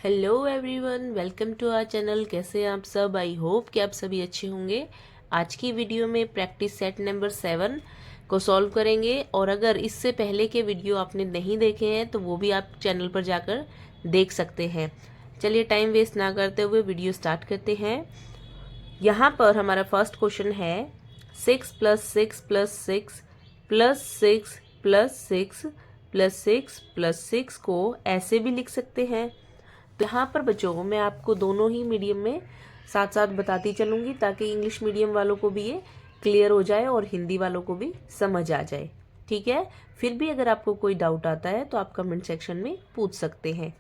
Hello everyone, welcome to our channel. कैसे हैं आप सब? आई होप कि आप सभी अच्छे होंगे। आज की वीडियो में प्रैक्टिस सेट नंबर 7 को सॉल्व करेंगे और अगर इससे पहले के वीडियो आपने नहीं देखे हैं तो वो भी आप चैनल पर जाकर देख सकते हैं। चलिए टाइम वेस्ट ना करते हुए वीडियो स्टार्ट करते हैं। यहाँ पर हमारा फर्स्ट क्वेश्चन है 6 + 6 + 6 + 6 + 6 + 6 + 6 को ऐसे भी लिख सकते हैं। तो यहाँ पर बच्चों मैं आपको दोनों ही मीडियम में साथ साथ बताती चलूंगी ताकि इंग्लिश मीडियम वालों को भी ये क्लियर हो जाए और हिंदी वालों को भी समझ आ जाए। ठीक है, फिर भी अगर आपको कोई डाउट आता है तो आप कमेंट सेक्शन में पूछ सकते हैं।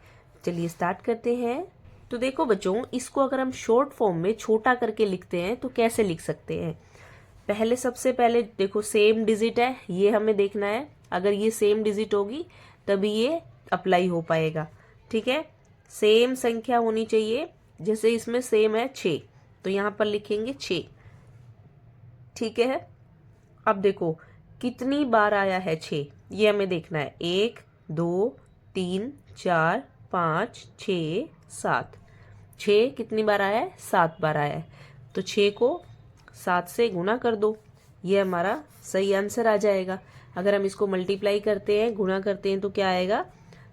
चलिए स्टार्ट करते हैं। तो देखो बच्चों, इसको अगर हम शॉर्ट फॉर्म में छोटा करके लिखते हैं तो कैसे लिख सकते हैं। सबसे पहले देखो, सेम डिजिट है, ये हमें देखना है। अगर ये सेम डिजिट होगी तभी ये अप्लाई हो पाएगा। ठीक है, सेम संख्या होनी चाहिए। जैसे इसमें सेम है 6, तो यहाँ पर लिखेंगे 6। ठीक है, अब देखो कितनी बार आया है 6, ये हमें देखना है। 1 2 3 4 5 6 7। 6 कितनी बार आया है? 7 बार आया है। तो 6 को 7 से गुना कर दो, ये हमारा सही आंसर आ जाएगा। अगर हम इसको मल्टीप्लाई करते हैं, गुना करते हैं, तो क्या आएगा?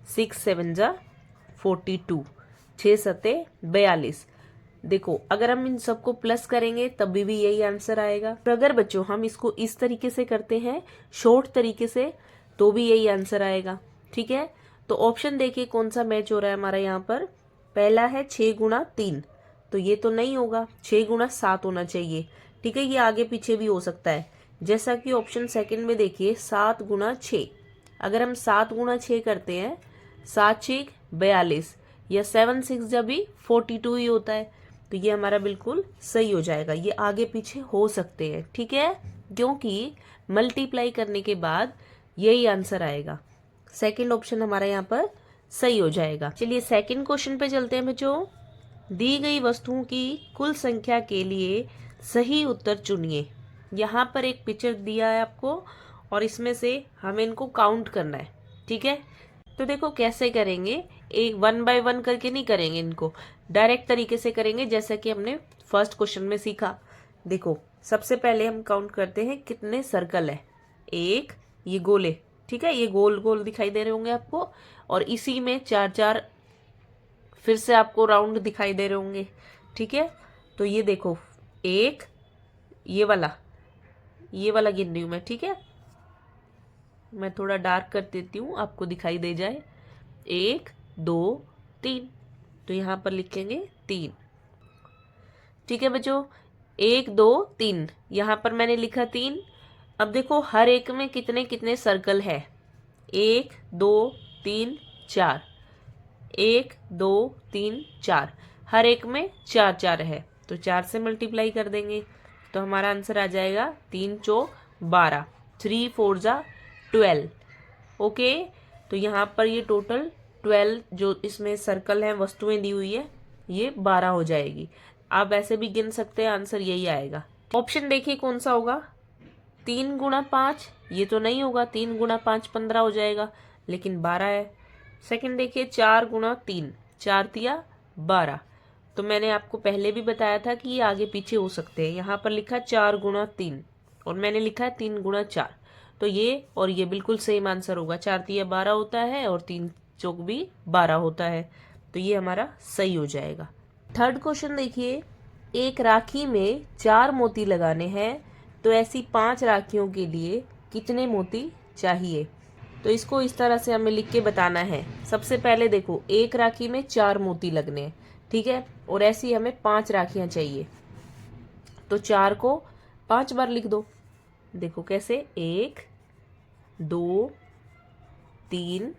6 7 जा 42, 6 सते 42। देखो अगर हम इन सबको प्लस करेंगे तभी भी यही आंसर आएगा। तो अगर बच्चों हम इसको इस तरीके से करते हैं, शॉर्ट तरीके से, तो भी यही आंसर आएगा। ठीक है, तो ऑप्शन देखिए कौन सा मैच हो रहा है हमारा यहाँ पर। पहला है 6 × 3, तो ये तो नहीं होगा। 6 × 7 होना चाहिए। ठीक है, ये आगे पीछे भी हो सकता है। जैसा कि ऑप्शन सेकंड में देखिए 7 × 6। अगर हम 7 × 6 करते हैं, 7 6 42 या 7 6 जब भी 42 ही होता है, तो ये हमारा बिल्कुल सही हो जाएगा। ये आगे पीछे हो सकते हैं। ठीक है, क्योंकि मल्टीप्लाई करने के बाद यही आंसर आएगा। सेकंड ऑप्शन हमारा यहाँ पर सही हो जाएगा। चलिए सेकंड क्वेश्चन पे चलते हैं बच्चों। दी गई वस्तुओं की कुल संख्या के लिए सही उत्तर चुनिए। यहाँ पर एक पिक्चर दिया है आपको और इसमें से हमें इनको काउंट करना है। ठीक है, तो देखो कैसे करेंगे। एक 1 बाय 1 करके नहीं करेंगे, इनको डायरेक्ट तरीके से करेंगे जैसा कि हमने फर्स्ट क्वेश्चन में सीखा। देखो सबसे पहले हम काउंट करते हैं कितने सर्कल है। एक, ये गोले, ठीक है, ये गोल गोल दिखाई दे रहे होंगे आपको, और इसी में 4 4 फिर से आपको राउंड दिखाई दे रहे होंगे। ठीक है, तो ये देखो एक, ये वाला गिन रही हूँ मैं। ठीक है, मैं थोड़ा डार्क कर देती हूँ आपको दिखाई दे जाए। 1 2 3, तो यहाँ पर लिखेंगे 3। ठीक है बच्चों, 1 2 3, यहाँ पर मैंने लिखा 3। अब देखो हर एक में कितने कितने सर्कल है। 1 2 3 4, 1 2 3 4, हर एक में 4 4 है, तो 4 से मल्टीप्लाई कर देंगे तो हमारा आंसर आ जाएगा 3 चौक 12, 3 4 जा 12। ओके, तो यहाँ पर ये टोटल 12 जो इसमें सर्कल है, वस्तुएं दी हुई है, ये 12 हो जाएगी। आप ऐसे भी गिन सकते हैं, आंसर यही आएगा। ऑप्शन देखिए कौन सा होगा। 3 × 5, ये तो नहीं होगा। 3 × 5 15 हो जाएगा, लेकिन 12 है। सेकंड देखिए 4 × 3, 4 तिया 12, तो मैंने आपको पहले भी बताया था कि ये आगे पीछे हो सकते हैं। यहाँ पर लिखा 4 × 3 और मैंने लिखा है 3 × 4, तो ये और ये बिल्कुल सेम आंसर होगा। 4 तिया 12 होता है और 3 चौक भी 12 होता है, तो ये हमारा सही हो जाएगा। थर्ड क्वेश्चन देखिए, एक राखी में 4 मोती लगाने हैं, तो ऐसी 5 राखियों के लिए कितने मोती चाहिए। तो इसको इस तरह से हमें लिख के बताना है। सबसे पहले देखो, एक राखी में 4 मोती लगने हैं, ठीक है, और ऐसी हमें 5 राखियां चाहिए, तो 4 को 5 बार लिख दो। देखो कैसे, 1 2 3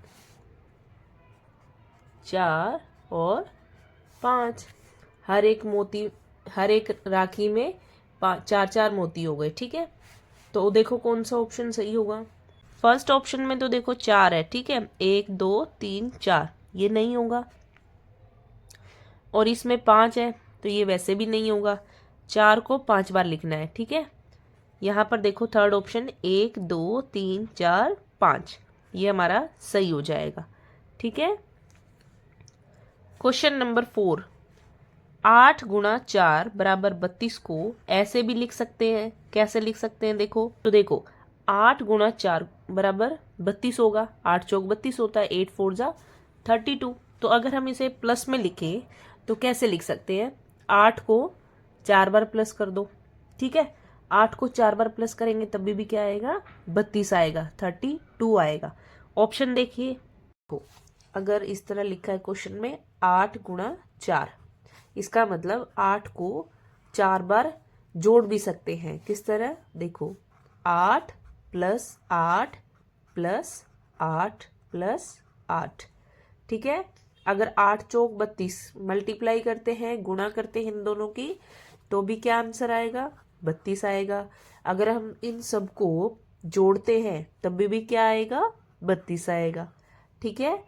4 और 5। हर एक राखी में 4 4 मोती हो गए। ठीक है, तो देखो कौन सा ऑप्शन सही होगा। फर्स्ट ऑप्शन में तो देखो 4 है, ठीक है, 1 2 3 4, ये नहीं होगा। और इसमें 5 है, तो ये वैसे भी नहीं होगा। 4 को 5 बार लिखना है। ठीक है, यहाँ पर देखो थर्ड ऑप्शन 1 2 3 4 5, ये हमारा सही हो जाएगा। ठीक है, क्वेश्चन नंबर 4, 8 गुणा 4 बराबर 32 को ऐसे भी लिख सकते हैं। कैसे लिख सकते हैं? देखो, तो देखो 8 गुणा 4 बराबर 32 होगा। 8 चौक 32 होता है, 8 4 जा 32। तो अगर हम इसे प्लस में लिखें तो कैसे लिख सकते हैं? 8 को 4 बार प्लस कर दो, ठीक है। 8 को 4 बार प्लस करेंगे तब भी क्या आएगा? 32 आएगा, 32 आएगा। ऑप्शन देखिए, अगर इस तरह लिखा है क्वेश्चन में 8 गुणा 4, इसका मतलब 8 को 4 बार जोड़ भी सकते हैं। किस तरह? देखो 8 प्लस 8 प्लस 8 प्लस 8, ठीक है। अगर 8 चौक 32 मल्टीप्लाई करते हैं, गुणा करते हैं इन दोनों की, तो भी क्या आंसर आएगा? 32 आएगा। अगर हम इन सबको जोड़ते हैं तब भी क्या आएगा? 32 आएगा, ठीक है।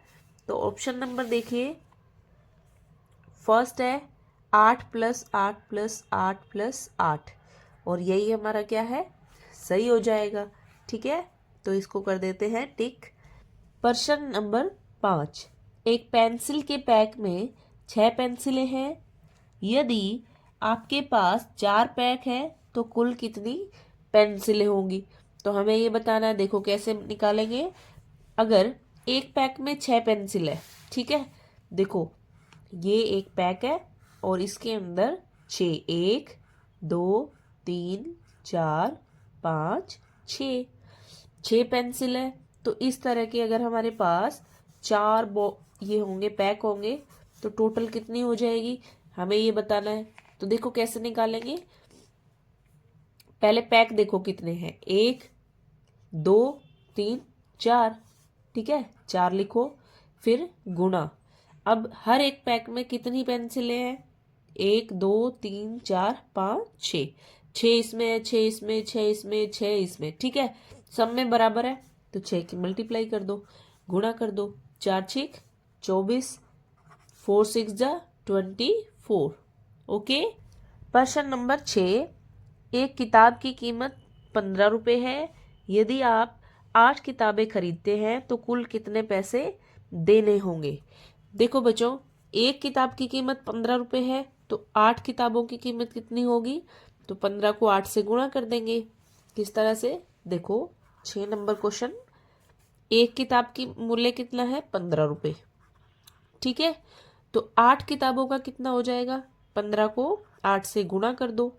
तो ऑप्शन नंबर देखिए, फर्स्ट है 8 प्लस 8 प्लस 8 प्लस 8, और यही हमारा क्या है? सही हो जाएगा, ठीक है। तो इसको कर देते हैं टिक। प्रश्न नंबर 5, एक पेंसिल के पैक में 6 पेंसिलें हैं। यदि आपके पास 4 पैक है तो कुल कितनी पेंसिलें होंगी? तो हमें ये बताना है। देखो कैसे निकालेंगे। अगर एक पैक में 6 पेंसिल है, ठीक है। देखो ये एक पैक है और इसके अंदर 6, 1 2 3 4 5 6 पेंसिल है। तो इस तरह के अगर हमारे पास 4 ये होंगे, पैक होंगे, तो टोटल कितनी हो जाएगी हमें ये बताना है। तो देखो कैसे निकालेंगे। पहले पैक देखो कितने हैं, 1 2 3 4, ठीक है। 4 लिखो, फिर गुणा। अब हर एक पैक में कितनी पेंसिलें हैं? 1 2 3 4 5 6, 6 इसमें है, 6 इसमें, 6 इसमें, 6 इसमें, ठीक है। सब में बराबर है तो 6 की मल्टीप्लाई कर दो, गुणा कर दो। 4 6 24, 4 6 जा 24, ओके। प्रश्न नंबर 6, एक किताब की कीमत 15 रुपये है। यदि आप 8 किताबें खरीदते हैं तो कुल कितने पैसे देने होंगे? देखो बच्चों, एक किताब की कीमत 15 रुपये है तो 8 किताबों की कीमत कितनी होगी? तो 15 को 8 से गुणा कर देंगे। किस तरह से? देखो 6 नंबर क्वेश्चन, एक किताब की मूल्य कितना है? 15 रुपये, ठीक है। तो 8 किताबों का कितना हो जाएगा? 15 को 8 से गुणा कर दो,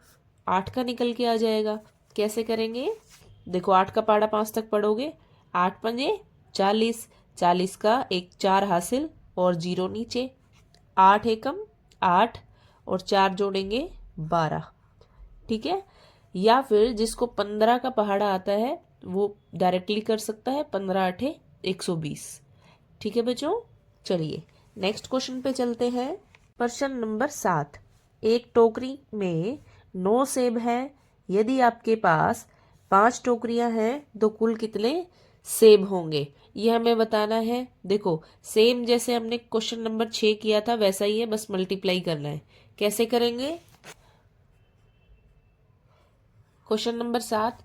8 का निकल के आ जाएगा। कैसे करेंगे? देखो 8 का पहाड़ा 5 तक पढ़ोगे, 8 पंजे 40, 40 का एक 4 हासिल और 0 नीचे, 8 एकम 8 और 4 जोड़ेंगे 12, ठीक है। या फिर जिसको 15 का पहाड़ा आता है वो डायरेक्टली कर सकता है, 15 8 120, ठीक है बच्चों। चलिए नेक्स्ट क्वेश्चन पे चलते हैं। प्रश्न नंबर 7, एक टोकरी में 9 सेब है। यदि आपके पास 5 टोकरियां हैं तो कुल कितने सेब होंगे? ये हमें बताना है। देखो सेम जैसे हमने क्वेश्चन नंबर 6 किया था वैसा ही है, बस मल्टीप्लाई करना है। कैसे करेंगे? क्वेश्चन नंबर 7,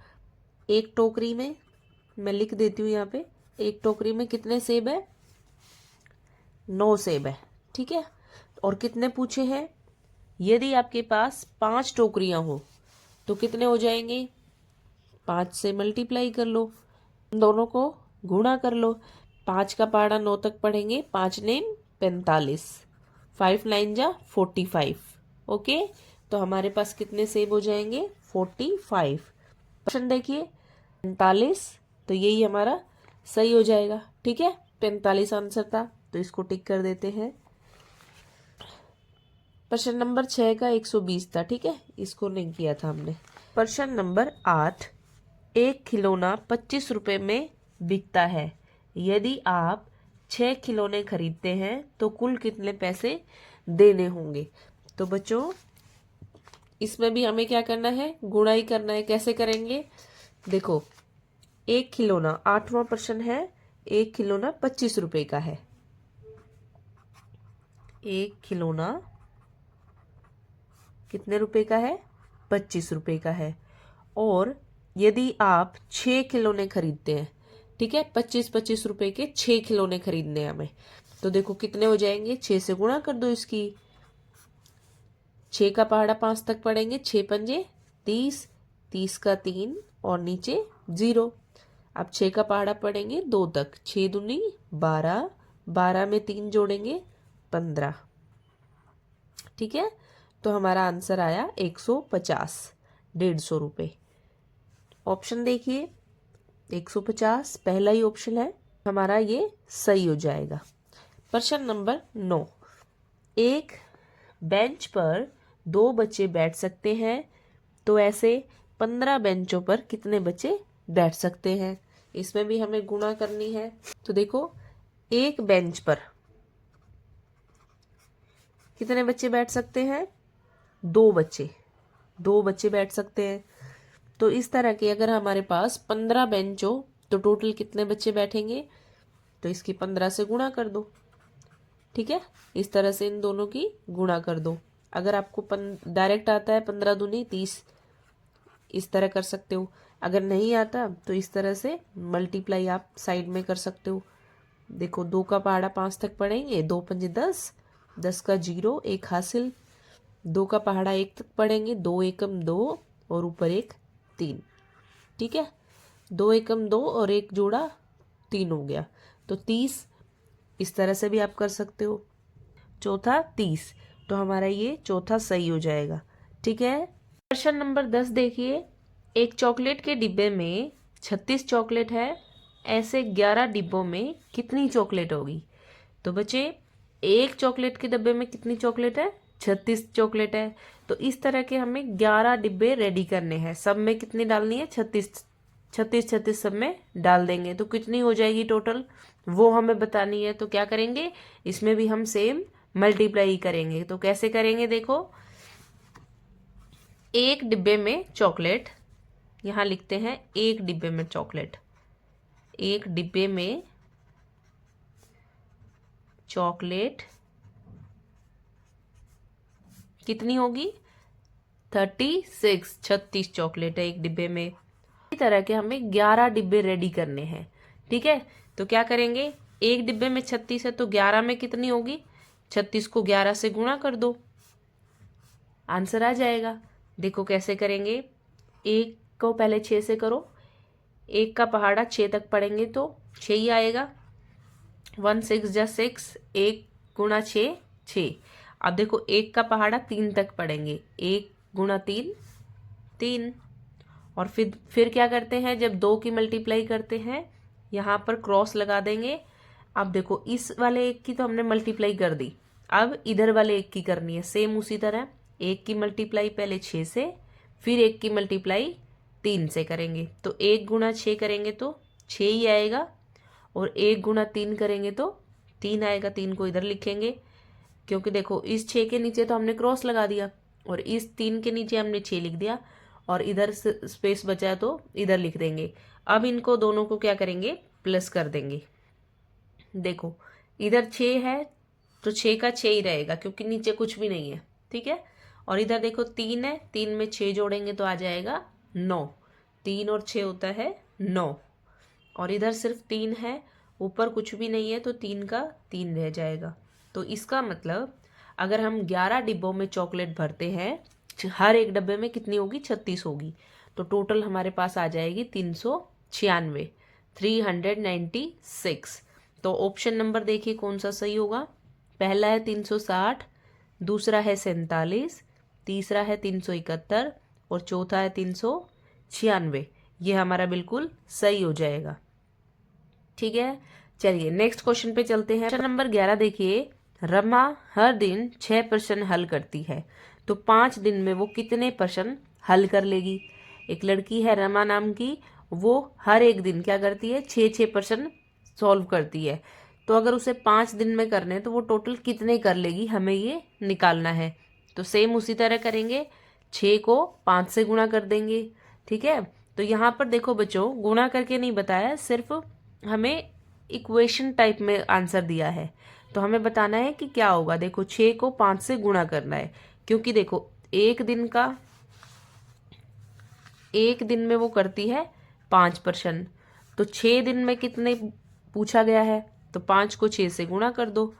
एक टोकरी में, मैं लिख देती हूँ यहाँ पे, एक टोकरी में कितने सेब है? 9 सेब है, ठीक है। और कितने पूछे हैं? यदि आपके पास 5 टोकरियां हो तो कितने हो जाएंगे? 5 से मल्टीप्लाई कर लो, दोनों को गुणा कर लो। 5 का पहाड़ा 9 तक पढ़ेंगे, 5 नेम 45, 5 9 जा 45, ओके। तो हमारे पास कितने सेब हो जाएंगे? 45। प्रश्न देखिए 45, तो यही हमारा सही हो जाएगा, ठीक है। 45 आंसर था तो इसको टिक कर देते हैं। प्रश्न नंबर 6 का 120 था, ठीक है, इसको नहीं किया था हमने। प्रश्न नंबर 8, एक खिलौना 25 रुपये में बिकता है। यदि आप 6 खिलौने खरीदते हैं तो कुल कितने पैसे देने होंगे? तो बच्चों इसमें भी हमें क्या करना है? गुणा ही करना है। कैसे करेंगे? देखो एक खिलौना, 8वां प्रश्न है, एक खिलौना 25 रुपये का है। एक खिलौना कितने रुपए का है? 25 रुपये का है। और यदि आप 6 खिलौने खरीदते हैं, ठीक है, 25-25 रुपए के 6 खिलौने खरीदने हैं हमें, तो देखो कितने हो जाएंगे, 6 से गुणा कर दो इसकी। 6 का पहाड़ा 5 तक पढ़ेंगे, 6 पंजे 30, 30 का 3 और नीचे 0। अब 6 का पहाड़ा पढ़ेंगे 2 तक, 6 दूनी 12, 12 में 3 जोड़ेंगे 15। ठीक है, तो हमारा आंसर आया 150, 150 रुपये। ऑप्शन देखिए 150 पहला ही ऑप्शन है, हमारा ये सही हो जाएगा। प्रश्न नंबर 9, एक बेंच पर 2 बच्चे बैठ सकते हैं, तो ऐसे 15 बेंचों पर कितने बच्चे बैठ सकते हैं। इसमें भी हमें गुणा करनी है। तो देखो एक बेंच पर कितने बच्चे बैठ सकते हैं, 2 बच्चे, 2 बच्चे बैठ सकते हैं। तो इस तरह के अगर हमारे पास 15 बेंच हो तो टोटल कितने बच्चे बैठेंगे, तो इसकी 15 से गुणा कर दो। ठीक है, इस तरह से इन दोनों की गुणा कर दो। अगर आपको डायरेक्ट आता है 15 दूनी 30, इस तरह कर सकते हो। अगर नहीं आता तो इस तरह से मल्टीप्लाई आप साइड में कर सकते हो। देखो 2 का पहाड़ा 5 तक पढ़ेंगे, 2 पंजे 10, 10 का 0, 1 हासिल। 2 का पहाड़ा 1 तक पढ़ेंगे, 2 एकम 2 और ऊपर 1 3। ठीक है, 2 एकम 2 और 1 जोड़ा 3 हो गया, तो 30। इस तरह से भी आप कर सकते हो। चौथा 30, तो हमारा ये चौथा सही हो जाएगा। ठीक है, प्रश्न नंबर 10 देखिए, एक चॉकलेट के डिब्बे में 36 चॉकलेट है, ऐसे 11 डिब्बों में कितनी चॉकलेट होगी। तो बच्चे एक चॉकलेट के डिब्बे में कितनी चॉकलेट है, 36 चॉकलेट है। तो इस तरह के हमें 11 डिब्बे रेडी करने हैं, सब में कितनी डालनी है, 36 36 36 सब में डाल देंगे, तो कितनी हो जाएगी टोटल वो हमें बतानी है। तो क्या करेंगे, इसमें भी हम सेम मल्टीप्लाई करेंगे। तो कैसे करेंगे, देखो एक डिब्बे में चॉकलेट, यहाँ लिखते हैं एक डिब्बे में चॉकलेट, एक डिब्बे में चॉकलेट कितनी होगी, 36, 36 चॉकलेट है एक डिब्बे में। इसी तरह के हमें 11 डिब्बे रेडी करने हैं। ठीक है, तो क्या करेंगे, एक डिब्बे में 36 है तो 11 में कितनी होगी, 36 को 11 से गुणा कर दो, आंसर आ जाएगा। देखो कैसे करेंगे, एक को पहले 6 से करो, एक का पहाड़ा 6 तक पढ़ेंगे तो 6 ही आएगा। 1 6 जा 6, 1 गुणा 6 6। अब देखो एक का पहाड़ा 3 तक पढ़ेंगे, 1 गुणा 3 3। और फिर क्या करते हैं, जब 2 की मल्टीप्लाई करते हैं यहाँ पर क्रॉस लगा देंगे। अब देखो इस वाले एक की तो हमने मल्टीप्लाई कर दी, अब इधर वाले एक की करनी है सेम उसी तरह। एक की मल्टीप्लाई पहले 6 से, फिर एक की मल्टीप्लाई 3 से करेंगे, तो 1 गुणा 6 करेंगे तो 6 ही आएगा, और 1 गुणा 3 करेंगे तो 3 आएगा। 3 को इधर लिखेंगे, क्योंकि देखो इस 6 के नीचे तो हमने क्रॉस लगा दिया और इस 3 के नीचे हमने 6 लिख दिया, और इधर स्पेस बचा तो इधर लिख देंगे। अब इनको दोनों को क्या करेंगे, प्लस कर देंगे। देखो इधर 6 है तो 6 का 6 ही रहेगा, क्योंकि नीचे कुछ भी नहीं है। ठीक है, और इधर देखो 3 है, 3 में 6 जोड़ेंगे तो आ जाएगा 9, 3 और 6 होता है 9। और इधर सिर्फ 3 है, ऊपर कुछ भी नहीं है, तो 3 का 3 रह जाएगा। तो इसका मतलब अगर हम 11 डिब्बों में चॉकलेट भरते हैं, हर एक डब्बे में कितनी होगी, 36 होगी, तो टोटल हमारे पास आ जाएगी 396, 396। तो ऑप्शन नंबर देखिए कौन सा सही होगा। पहला है 360, दूसरा है 47, तीसरा है 371 और चौथा है 396। ये हमारा बिल्कुल सही हो जाएगा। ठीक है, चलिए नेक्स्ट क्वेश्चन पे चलते हैं। क्वेश्चन नंबर 11 देखिए, रमा हर दिन 6 प्रश्न हल करती है, तो 5 दिन में वो कितने प्रश्न हल कर लेगी। एक लड़की है रमा नाम की, वो हर एक दिन क्या करती है, 6 प्रश्न सॉल्व करती है। तो अगर उसे 5 दिन में करने हैं तो वो टोटल कितने कर लेगी, हमें ये निकालना है। तो सेम उसी तरह करेंगे, 6 को 5 से गुणा कर देंगे। ठीक है, तो यहाँ पर देखो बच्चों गुणा करके नहीं बताया, सिर्फ हमें इक्वेशन टाइप में आंसर दिया है, तो हमें बताना है कि क्या होगा। देखो 6 को 5 से गुणा करना है, क्योंकि देखो एक दिन में वो करती है 5 प्रश्न, तो 6 दिन में कितने पूछा गया है, तो 5 को 6 से गुणा कर दो,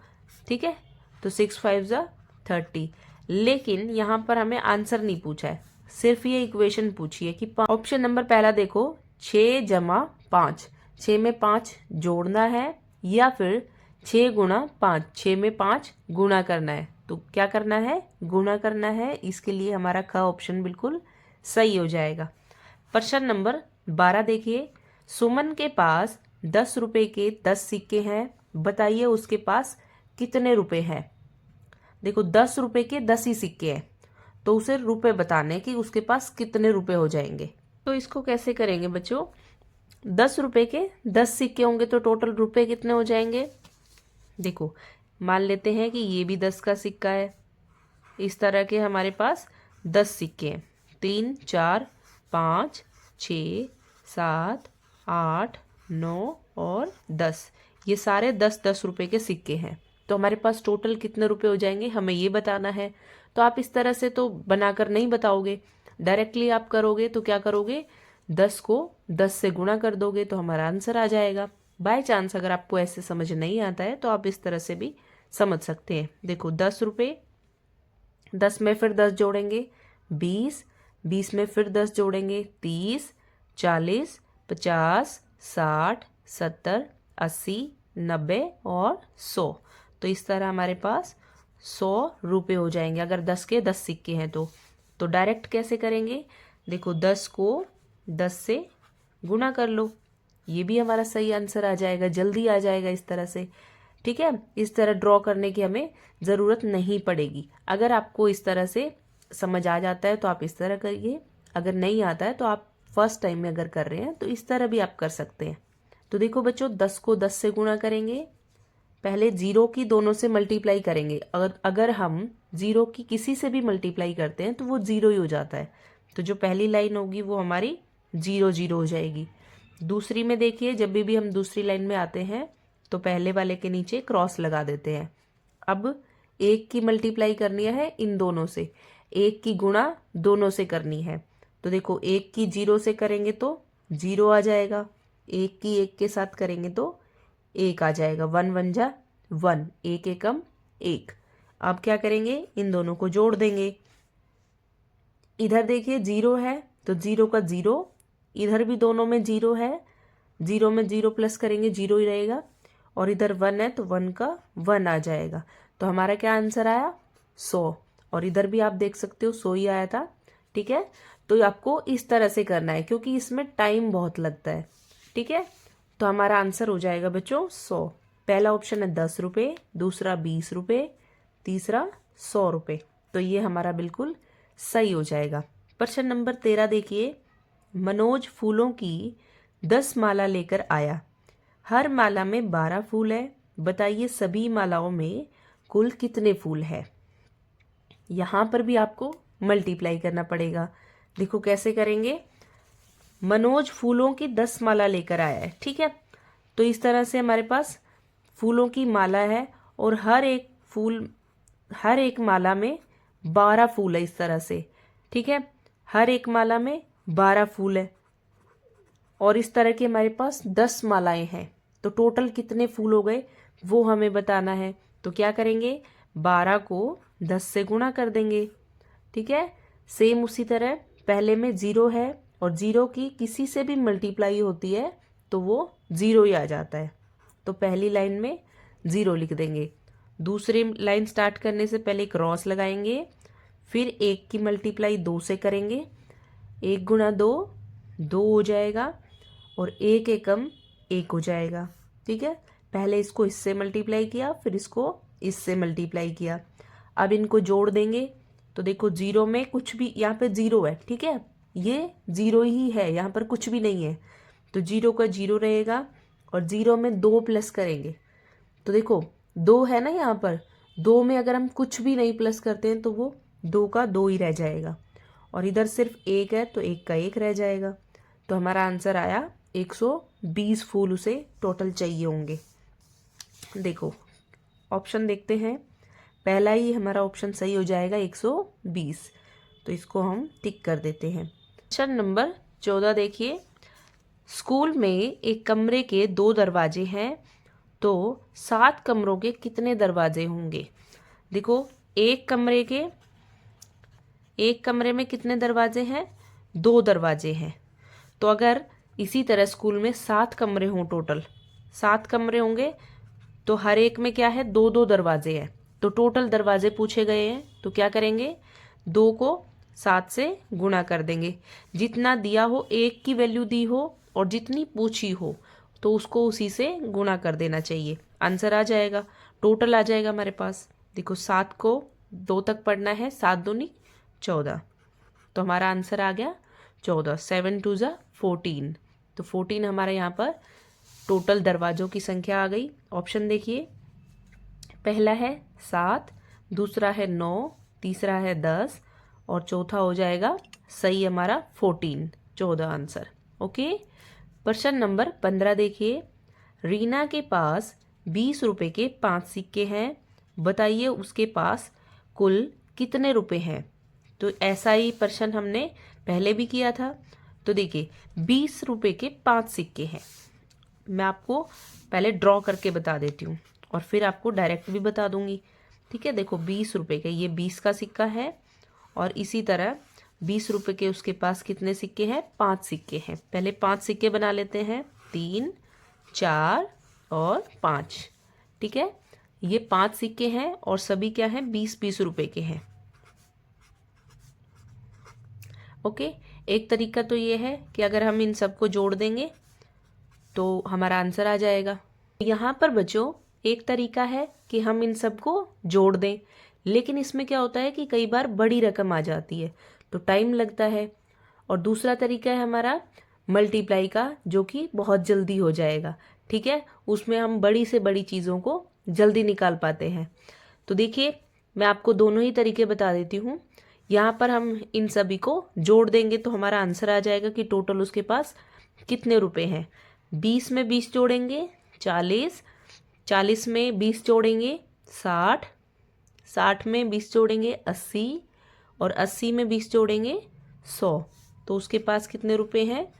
ठीक है। तो 6 5 ज़ा 30। लेकिन यहाँ पर हमें आंसर नहीं पूछा है, सिर्फ ये इक्वेशन पूछी है कि ऑप्शन नंबर पहला देखो 6 जमा 5, 6 में 5 जोड़ना है या फिर 6 गुणा 5, 6 में 5 गुणा करना है। तो क्या करना है, गुणा करना है। इसके लिए हमारा ख ऑप्शन बिल्कुल सही हो जाएगा। प्रश्न नंबर 12 देखिए, सुमन के पास 10 रुपए के 10 सिक्के हैं, बताइए उसके पास कितने रुपए हैं। देखो 10 रुपए के 10 ही सिक्के हैं, तो उसे रुपए बताने कि उसके पास कितने रुपए हो जाएंगे। तो इसको कैसे करेंगे बच्चों, 10 रुपए के 10 सिक्के होंगे तो टोटल रुपए कितने हो जाएंगे। देखो मान लेते हैं कि ये भी 10 का सिक्का है, इस तरह के हमारे पास 10 सिक्के हैं, 3 4 5 6 7 8 9 और 10, ये सारे 10 रुपए के सिक्के हैं। तो हमारे पास टोटल कितने रुपए हो जाएंगे हमें ये बताना है। तो आप इस तरह से तो बनाकर नहीं बताओगे, डायरेक्टली आप करोगे तो क्या करोगे, 10 को 10 से गुणा कर दोगे तो हमारा आंसर आ जाएगा। बाय चांस अगर आपको ऐसे समझ नहीं आता है तो आप इस तरह से भी समझ सकते हैं। देखो 10 रुपये, 10 में फिर 10 जोड़ेंगे 20, 20 में फिर 10 जोड़ेंगे 30, 40, 50, 60, 70, 80, 90 और 100। तो इस तरह हमारे पास 100 रुपये हो जाएंगे अगर 10 के 10 सिक्के हैं तो डायरेक्ट कैसे करेंगे, देखो 10 को 10 से गुणा कर लो, ये भी हमारा सही आंसर आ जाएगा, जल्दी आ जाएगा इस तरह से, ठीक है। इस तरह ड्रॉ करने की हमें ज़रूरत नहीं पड़ेगी। अगर आपको इस तरह से समझ आ जाता है तो आप इस तरह करिए, अगर नहीं आता है तो आप फर्स्ट टाइम में अगर कर रहे हैं तो इस तरह भी आप कर सकते हैं। तो देखो बच्चों 10 को 10 से गुणा करेंगे, पहले 0 की दोनों से मल्टीप्लाई करेंगे। अगर हम 0 की किसी से भी मल्टीप्लाई करते हैं तो वो 0 ही हो जाता है, तो जो पहली लाइन होगी वो हमारी 0 0 हो जाएगी। दूसरी में देखिए जब भी हम दूसरी लाइन में आते हैं तो पहले वाले के नीचे क्रॉस लगा देते हैं। अब 1 की मल्टीप्लाई करनी है इन दोनों से, 1 की गुणा दोनों से करनी है। तो देखो 1 की 0 से करेंगे तो 0 आ जाएगा, 1 की 1 के साथ करेंगे तो 1 आ जाएगा, 1 1 जा 1, 1 एकम 1। अब क्या करेंगे, इन दोनों को जोड़ देंगे। इधर देखिए 0 है तो 0 का 0, इधर भी दोनों में 0 है, 0 में 0 प्लस करेंगे 0 ही रहेगा, और इधर 1 है तो 1 का 1 आ जाएगा। तो हमारा क्या आंसर आया, 100। और इधर भी आप देख सकते हो 100 ही आया था, ठीक है। तो आपको इस तरह से करना है क्योंकि इसमें टाइम बहुत लगता है, ठीक है। तो हमारा आंसर हो जाएगा बच्चों 100। पहला ऑप्शन है 10 रुपये, दूसरा 20 रुपये, तीसरा 100 रुपये। तो ये हमारा बिल्कुल सही हो जाएगा। प्रश्न नंबर 13 देखिए, मनोज फूलों की 10 माला लेकर आया, हर माला में 12 फूल है, बताइए सभी मालाओं में कुल कितने फूल है। यहाँ पर भी आपको मल्टीप्लाई करना पड़ेगा। देखो कैसे करेंगे, मनोज फूलों की 10 माला लेकर आया है, ठीक है। तो इस तरह से हमारे पास फूलों की माला है और हर एक माला में 12 फूल है, इस तरह से, ठीक है। हर एक माला में 12 फूल है और इस तरह की हमारे पास 10 मालाएं हैं, तो टोटल कितने फूल हो गए वो हमें बताना है। तो क्या करेंगे, 12 को 10 से गुणा कर देंगे, ठीक है। सेम उसी तरह पहले में 0 है और 0 की किसी से भी मल्टीप्लाई होती है तो वो 0 ही आ जाता है, तो पहली लाइन में 0 लिख देंगे। दूसरी लाइन स्टार्ट करने से पहले क्रॉस लगाएंगे, फिर 1 की मल्टीप्लाई 2 से करेंगे, 1 गुणा 2 2 हो जाएगा और 1 एकम 1 हो जाएगा, ठीक है। पहले इसको इससे मल्टीप्लाई किया, फिर इसको इससे मल्टीप्लाई किया। अब इनको जोड़ देंगे तो देखो 0 में कुछ भी, यहाँ पे 0 है, ठीक है, ये 0 ही है, यहाँ पर कुछ भी नहीं है, तो 0 का 0 रहेगा और 0 में 2 प्लस करेंगे तो देखो 2 है ना, यहाँ पर 2 में अगर हम कुछ भी नहीं प्लस करते हैं तो वो 2 का 2 ही रह जाएगा, और इधर सिर्फ 1 है तो 1 का 1 रह जाएगा। तो हमारा आंसर आया 120 फूल उसे टोटल चाहिए होंगे। देखो ऑप्शन देखते हैं, पहला ही हमारा ऑप्शन सही हो जाएगा 120, तो इसको हम टिक कर देते हैं। क्वेश्चन नंबर 14 देखिए, स्कूल में एक कमरे के 2 दरवाजे हैं, तो 7 कमरों के कितने दरवाजे होंगे। देखो एक कमरे में कितने दरवाजे हैं, 2 दरवाजे हैं। तो अगर इसी तरह स्कूल में 7 कमरे हों, टोटल 7 कमरे होंगे, तो हर एक में क्या है, 2-2 दरवाजे हैं। तो टोटल दरवाजे पूछे गए हैं, तो क्या करेंगे, 2 को 7 से गुणा कर देंगे। जितना दिया हो, एक की वैल्यू दी हो और जितनी पूछी हो, तो उसको उसी से गुणा कर देना चाहिए। आंसर आ जाएगा, टोटल आ जाएगा हमारे पास। देखो 7 को 2 तक पढ़ना है, 7 दूनी 14, तो हमारा आंसर आ गया 14। 7 2 ज़ा 14, तो 14 हमारे यहाँ पर टोटल दरवाज़ों की संख्या आ गई। ऑप्शन देखिए, पहला है 7, दूसरा है 9, तीसरा है 10 और चौथा हो जाएगा सही हमारा 14, 14 आंसर। ओके। प्रश्न नंबर 15 देखिए, रीना के पास 20 रुपए के 5 सिक्के हैं, बताइए उसके पास कुल कितने रुपए हैं। तो ऐसा ही प्रश्न हमने पहले भी किया था। तो देखिए 20 रुपए के 5 सिक्के हैं, मैं आपको पहले ड्रॉ करके बता देती हूँ और फिर आपको डायरेक्ट भी बता दूंगी। ठीक है, देखो 20 रुपए के, ये 20 का सिक्का है और इसी तरह 20 रुपए के उसके पास कितने सिक्के हैं, 5 सिक्के हैं। पहले 5 सिक्के बना लेते हैं, 3 4 और 5। ठीक है, ये 5 सिक्के हैं और सभी क्या हैं, 20-20 रुपए के हैं। ओके। एक तरीका तो ये है कि अगर हम इन सबको जोड़ देंगे तो हमारा आंसर आ जाएगा। यहाँ पर बच्चों एक तरीका है कि हम इन सबको जोड़ दें, लेकिन इसमें क्या होता है कि कई बार बड़ी रकम आ जाती है तो टाइम लगता है। और दूसरा तरीका है हमारा मल्टीप्लाई का, जो कि बहुत जल्दी हो जाएगा। ठीक है, उसमें हम बड़ी से बड़ी चीज़ों को जल्दी निकाल पाते हैं। तो देखिए मैं आपको दोनों ही तरीके बता देती हूँ। यहाँ पर हम इन सभी को जोड़ देंगे तो हमारा आंसर आ जाएगा कि टोटल उसके पास कितने रुपए हैं। 20 में 20 जोड़ेंगे 40, 40 में 20 जोड़ेंगे 60, 60 में 20 जोड़ेंगे 80 और 80 में 20 जोड़ेंगे 100। तो उसके पास कितने रुपए हैं,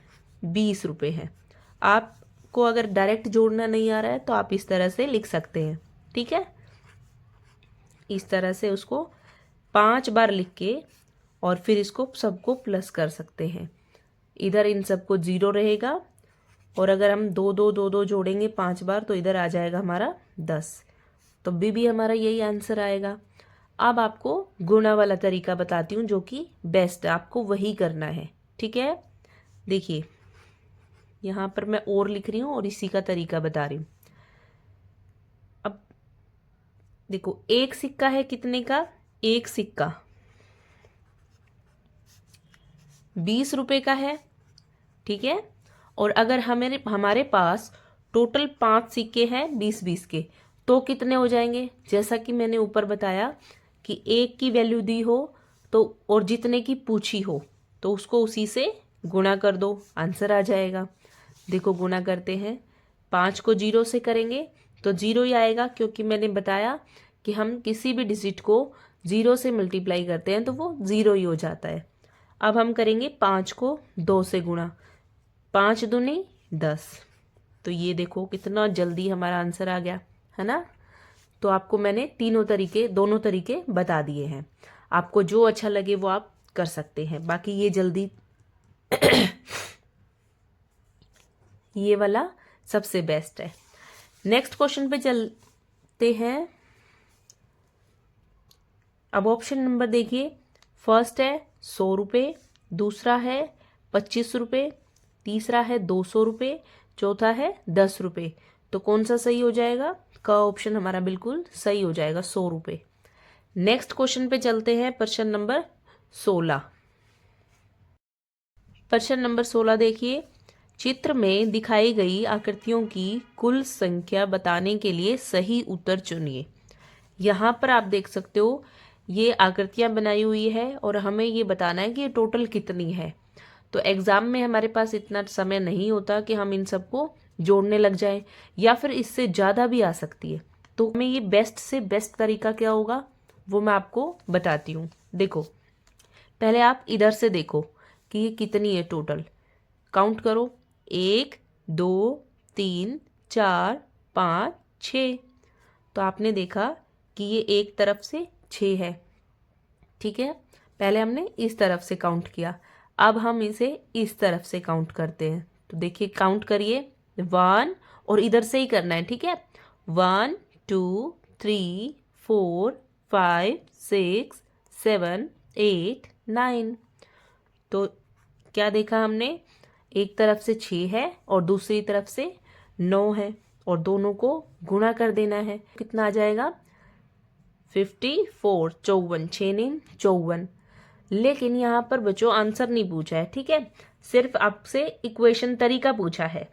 20 रुपए हैं। आपको अगर डायरेक्ट जोड़ना नहीं आ रहा है तो आप इस तरह से लिख सकते हैं। ठीक है, इस तरह से उसको 5 बार लिख के और फिर इसको सबको प्लस कर सकते हैं। इधर इन सबको 0 रहेगा और अगर हम 2 जोड़ेंगे 5 बार तो इधर आ जाएगा हमारा 10, तो भी हमारा यही आंसर आएगा। अब आपको गुणा वाला तरीका बताती हूँ जो कि बेस्ट है, आपको वही करना है। ठीक है, देखिए यहाँ पर मैं और लिख रही हूँ और इसी का तरीका बता रही हूँ। अब देखो एक सिक्का है कितने का, एक सिक्का 20 रुपए का है। ठीक है, और अगर हमारे पास टोटल 5 सिक्के हैं 20-20 के, तो कितने हो जाएंगे। जैसा कि मैंने ऊपर बताया कि एक की वैल्यू दी हो तो और जितने की पूछी हो तो उसको उसी से गुणा कर दो, आंसर आ जाएगा। देखो गुणा करते हैं, 5 को 0 से करेंगे तो 0 ही आएगा, क्योंकि मैंने बताया कि हम किसी भी डिजिट को 0 से मल्टीप्लाई करते हैं तो वो 0 ही हो जाता है। अब हम करेंगे 5 को 2 से गुणा, 5 दूनी 10। तो ये देखो कितना जल्दी हमारा आंसर आ गया, है ना। तो आपको मैंने दोनों तरीके बता दिए हैं। आपको जो अच्छा लगे वो आप कर सकते हैं, बाकी ये जल्दी ये वाला सबसे बेस्ट है। नेक्स्ट क्वेश्चन पे चलते हैं। अब ऑप्शन नंबर देखिए, फर्स्ट है 100 रुपये, दूसरा है 25 रुपये, तीसरा है 200 रुपये, चौथा है 10 रुपये। तो कौन सा सही हो जाएगा, का ऑप्शन हमारा बिल्कुल सही हो जाएगा, 100 रुपये। नेक्स्ट क्वेश्चन पे चलते हैं, प्रश्न नंबर 16। प्रश्न नंबर 16 देखिए, चित्र में दिखाई गई आकृतियों की कुल संख्या बताने के लिए सही उत्तर चुनिए। यहाँ पर आप देख सकते हो ये आकृतियाँ बनाई हुई है और हमें ये बताना है कि ये टोटल कितनी है। तो एग्ज़ाम में हमारे पास इतना समय नहीं होता कि हम इन सबको जोड़ने लग जाएं, या फिर इससे ज़्यादा भी आ सकती है। तो हमें ये बेस्ट से बेस्ट तरीका क्या होगा वो मैं आपको बताती हूँ। देखो पहले आप इधर से देखो कि ये कितनी है टोटल, काउंट करो, 1 2 3 4 5 6। तो आपने देखा कि ये एक तरफ से 6 है, ठीक है। पहले हमने इस तरफ से काउंट किया, अब हम इसे इस तरफ से काउंट करते हैं। तो देखिए काउंट करिए 1, और इधर से ही करना है, ठीक है। 1 2 3 4 5 6 7 8 9। तो क्या देखा हमने, एक तरफ से 6 है और दूसरी तरफ से 9 है, और दोनों को गुणा कर देना है। कितना आ जाएगा 54, 54, 6 9 54। लेकिन यहाँ पर बच्चों आंसर नहीं पूछा है, ठीक है, सिर्फ आपसे इक्वेशन तरीका पूछा है।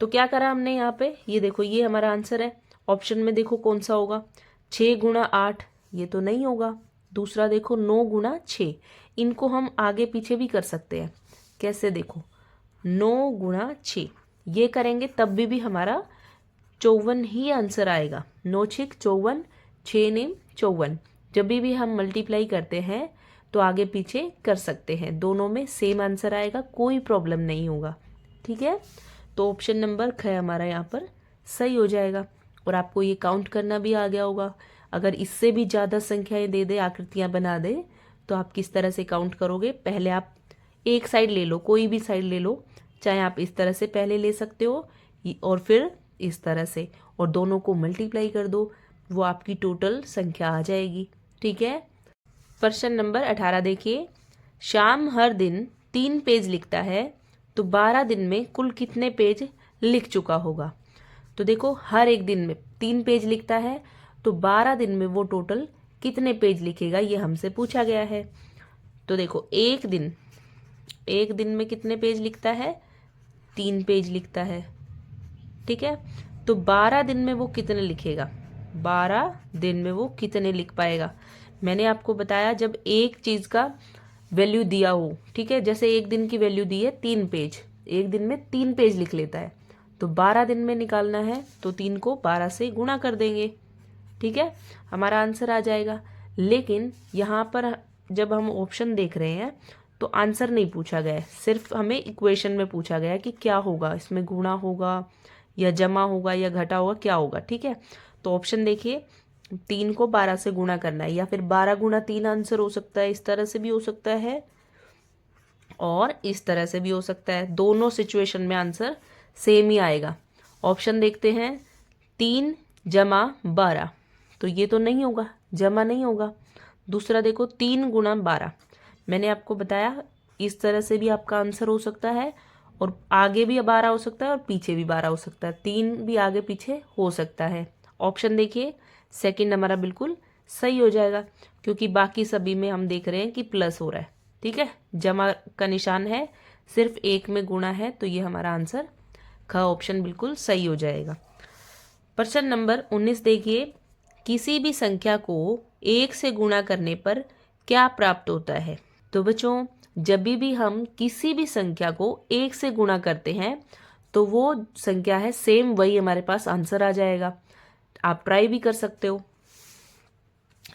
तो क्या करा हमने यहाँ पे, ये देखो ये हमारा आंसर है। ऑप्शन में देखो कौन सा होगा, 6 गुणा 8, ये तो नहीं होगा। दूसरा देखो 9 गुणा 6, इनको हम आगे पीछे भी कर सकते हैं। कैसे, देखो 9 गुणा 6 ये करेंगे तब भी हमारा 54 ही आंसर आएगा। 9 6 54, 6 9 54। जब भी हम मल्टीप्लाई करते हैं तो आगे पीछे कर सकते हैं, दोनों में सेम आंसर आएगा, कोई प्रॉब्लम नहीं होगा, ठीक है। तो ऑप्शन नंबर ख हमारा यहाँ पर सही हो जाएगा। और आपको ये काउंट करना भी आ गया होगा। अगर इससे भी ज़्यादा संख्याएं दे दे, आकृतियाँ बना दे, तो आप किस तरह से काउंट करोगे। पहले आप एक साइड ले लो, कोई भी साइड ले लो, चाहे आप इस तरह से पहले ले सकते हो और फिर इस तरह से, और दोनों को मल्टीप्लाई कर दो, वो आपकी टोटल संख्या आ जाएगी, ठीक है। प्रश्न नंबर 18 देखिए, श्याम हर दिन 3 पेज लिखता है, तो 12 दिन में कुल कितने पेज लिख चुका होगा। तो देखो हर एक दिन में 3 पेज लिखता है, तो 12 दिन में वो टोटल कितने पेज लिखेगा, ये हमसे पूछा गया है। तो देखो एक दिन में कितने पेज लिखता है, 3 पेज लिखता है, ठीक है। तो 12 दिन में वो कितने लिखेगा, 12 दिन में वो कितने लिख पाएगा। मैंने आपको बताया जब एक चीज़ का वैल्यू दिया हो, ठीक है, जैसे एक दिन की वैल्यू दी है 3 पेज, एक दिन में 3 पेज लिख लेता है, तो 12 दिन में निकालना है तो 3 को 12 से गुणा कर देंगे, ठीक है, हमारा आंसर आ जाएगा। लेकिन यहाँ पर जब हम ऑप्शन देख रहे हैं तो आंसर नहीं पूछा गया है, सिर्फ हमें इक्वेशन में पूछा गया है कि क्या होगा, इसमें गुणा होगा या जमा होगा या घटा होगा, क्या होगा, ठीक है। तो ऑप्शन देखिए, 3 को 12 से गुणा करना है, या फिर 12 गुणा 3 आंसर हो सकता है, इस तरह से भी हो सकता है और इस तरह से भी हो सकता है। दोनों सिचुएशन में आंसर सेम ही आएगा। ऑप्शन देखते हैं, 3 जमा 12, तो ये तो नहीं होगा, जमा नहीं होगा। दूसरा देखो 3 गुणा 12, मैंने आपको बताया इस तरह से भी आपका आंसर हो सकता है, और आगे भी 12 हो सकता है और पीछे भी 12 हो सकता है, 3 भी आगे पीछे हो सकता है। ऑप्शन देखिए, सेकंड हमारा बिल्कुल सही हो जाएगा, क्योंकि बाकी सभी में हम देख रहे हैं कि प्लस हो रहा है, ठीक है, जमा का निशान है, सिर्फ एक में गुणा है, तो ये हमारा आंसर ख ऑप्शन बिल्कुल सही हो जाएगा। प्रश्न नंबर 19 देखिए, किसी भी संख्या को 1 से गुणा करने पर क्या प्राप्त होता है। तो बच्चों जब भी हम किसी भी संख्या को 1 से गुणा करते हैं तो वो संख्या है सेम, वही हमारे पास आंसर आ जाएगा। आप ट्राई भी कर सकते हो।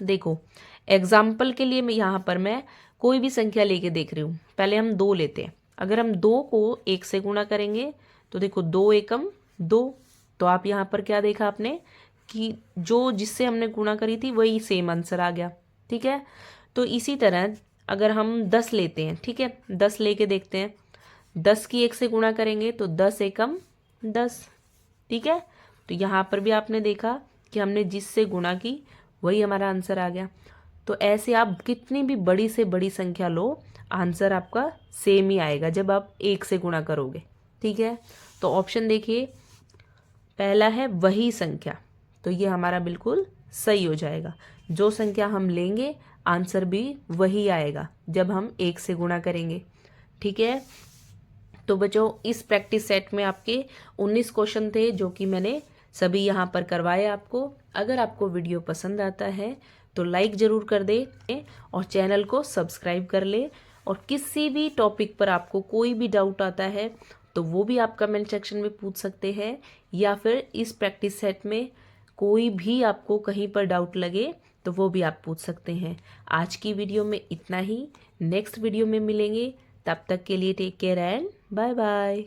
देखो एग्जाम्पल के लिए यहाँ पर मैं कोई भी संख्या लेके देख रही हूँ। पहले हम 2 लेते हैं। अगर हम 2 को 1 से गुणा करेंगे तो देखो 2 एकम 2, तो आप यहाँ पर क्या देखा आपने कि जो जिससे हमने गुणा करी थी वही सेम आंसर आ गया, ठीक है। तो इसी तरह अगर हम 10 लेते हैं, ठीक है, 10 लेके देखते हैं, 10 की 1 से गुणा करेंगे तो 10 एकम 10, ठीक है। तो यहाँ पर भी आपने देखा कि हमने जिससे गुणा की वही हमारा आंसर आ गया। तो ऐसे आप कितनी भी बड़ी से बड़ी संख्या लो, आंसर आपका सेम ही आएगा जब आप 1 से गुणा करोगे, ठीक है। तो ऑप्शन देखिए, पहला है वही संख्या, तो ये हमारा बिल्कुल सही हो जाएगा। जो संख्या हम लेंगे आंसर भी वही आएगा जब हम 1 से गुणा करेंगे, ठीक है। तो बच्चों इस प्रैक्टिस सेट में आपके 19 क्वेश्चन थे जो कि मैंने सभी यहाँ पर करवाए आपको। अगर आपको वीडियो पसंद आता है तो लाइक ज़रूर कर दे और चैनल को सब्सक्राइब कर ले। और किसी भी टॉपिक पर आपको कोई भी डाउट आता है तो वो भी आप कमेंट सेक्शन में पूछ सकते हैं, या फिर इस प्रैक्टिस सेट में कोई भी आपको कहीं पर डाउट लगे तो वो भी आप पूछ सकते हैं। आज की वीडियो में इतना ही, नेक्स्ट वीडियो में मिलेंगे, तब तक के लिए take care and bye bye.